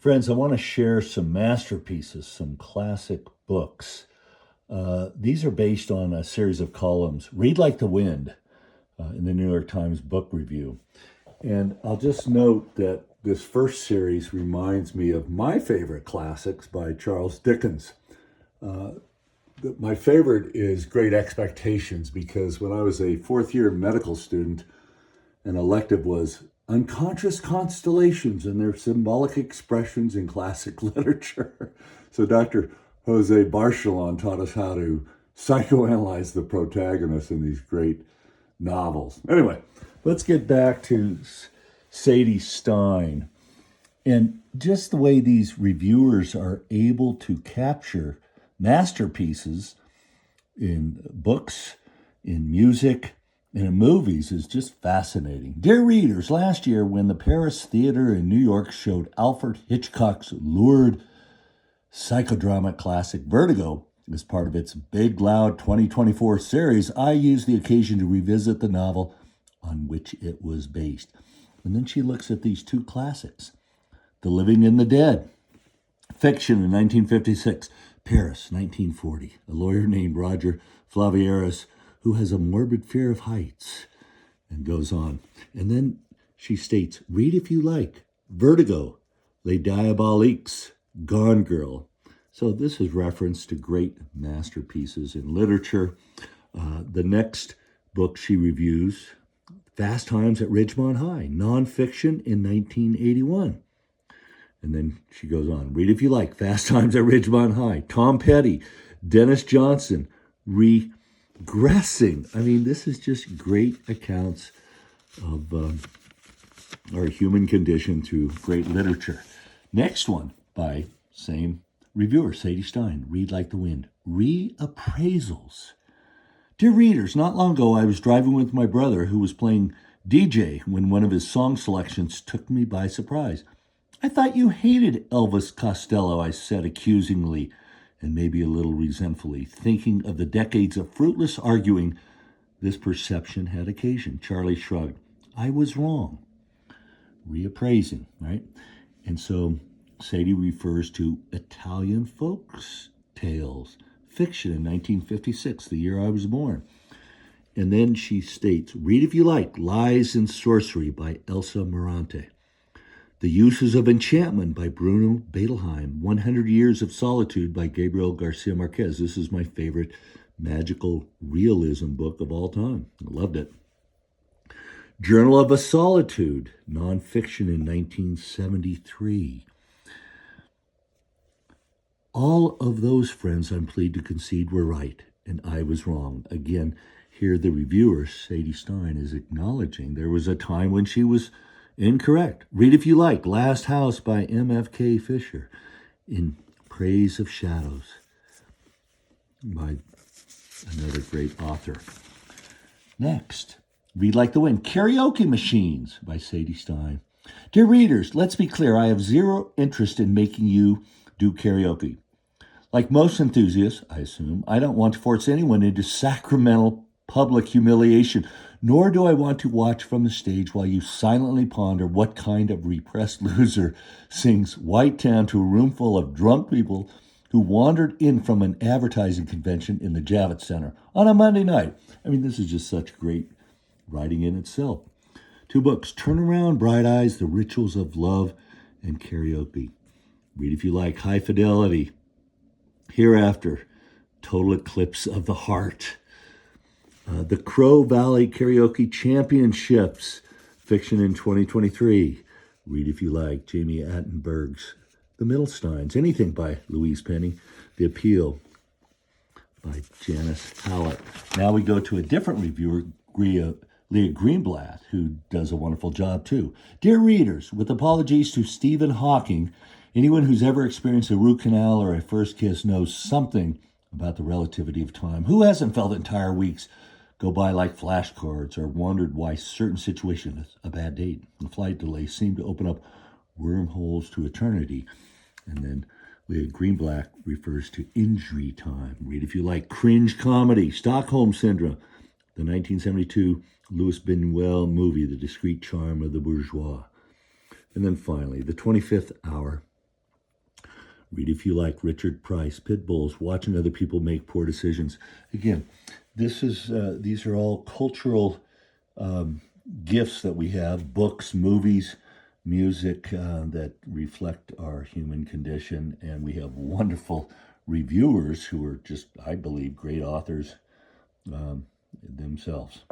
Friends, I want to share some masterpieces, some classic books. These are based on a series of columns. Read Like the Wind in the New York Times Book Review. And I'll just note that this first series reminds me of my favorite classics by Charles Dickens. My favorite is Great Expectations because when I was a fourth year medical student, an elective was unconscious constellations and their symbolic expressions in classic literature. So Dr. Jose Barcelon taught us how to psychoanalyze the protagonists in these great novels. Anyway, let's get back to Sadie Stein and just the way these reviewers are able to capture masterpieces in books, in music, and in movies is just fascinating. Dear readers, last year when the Paris Theater in New York showed Alfred Hitchcock's lurid psychodrama classic Vertigo as part of its Big Loud 2024 series, I used the occasion to revisit the novel on which it was based. And then she looks at these two classics, The Living and the Dead, fiction in 1956, Paris, 1940, a lawyer named Roger Flavieres who has a morbid fear of heights, and goes on. And then she states, read if you like, Vertigo, Les Diaboliques, Gone Girl. So this is reference to great masterpieces in literature. The next book she reviews, Fast Times at Ridgemont High, nonfiction in 1981. And then she goes on, read if you like, Fast Times at Ridgemont High, Tom Petty, Dennis Johnson, Regressing. I mean, this is just great accounts of our human condition through great literature. Next one by same reviewer, Sadie Stein, Read Like the Wind, Reappraisals. Dear readers, not long ago I was driving with my brother who was playing DJ when one of his song selections took me by surprise. I thought you hated Elvis Costello, I said accusingly, and maybe a little resentfully, thinking of the decades of fruitless arguing this perception had occasioned. Charlie shrugged. I was wrong. Reappraising, right? And so Sadie refers to Italian folk tales, fiction in 1956, the year I was born. And then she states, read if you like, Lies and Sorcery by Elsa Morante. The Uses of Enchantment by Bruno Bettelheim. 100 Years of Solitude by Gabriel Garcia Marquez. This is my favorite magical realism book of all time. I loved it. Journal of a Solitude, nonfiction in 1973. All of those, friends, I'm pleased to concede, were right, and I was wrong. Again, here the reviewer, Sadie Stein, is acknowledging there was a time when she was incorrect. Read if you like, Last House by M.F.K. Fisher, In Praise of Shadows by another great author. Next, Read Like the Wind, Karaoke Machines by Sadie Stein. Dear readers, let's be clear, I have zero interest in making you do karaoke. Like most enthusiasts, I assume, I don't want to force anyone into sacramental public humiliation, nor do I want to watch from the stage while you silently ponder what kind of repressed loser sings White Town to a room full of drunk people who wandered in from an advertising convention in the Javits Center on a Monday night. I mean, this is just such great writing in itself. Two books, Turn Around, Bright Eyes, The Rituals of Love, and Karaoke. Read if you like, High Fidelity, Hereafter, Total Eclipse of the Heart. The Crow Valley Karaoke Championships, fiction in 2023. Read if you like, Jamie Attenberg's The Middlesteins. Anything by Louise Penny. The Appeal by Janice Hallett. Now we go to a different reviewer, Leah Greenblatt, who does a wonderful job too. Dear readers, with apologies to Stephen Hawking, anyone who's ever experienced a root canal or a first kiss knows something about the relativity of time. Who hasn't felt entire weeks go by like flashcards or wondered why certain situations, a bad date, a flight delay, seem to open up wormholes to eternity? And then Leah Greenblatt refers to injury time. Read if you like, Cringe Comedy, Stockholm Syndrome, the 1972 Louis Buñuel movie, The Discreet Charm of the Bourgeois. And then finally, The 25th Hour, Read if you like Richard Price, Pit Bulls, Watching Other People Make Poor Decisions. Again, these are all cultural gifts that we have, books, movies, music that reflect our human condition. And we have wonderful reviewers who are just, I believe, great authors themselves.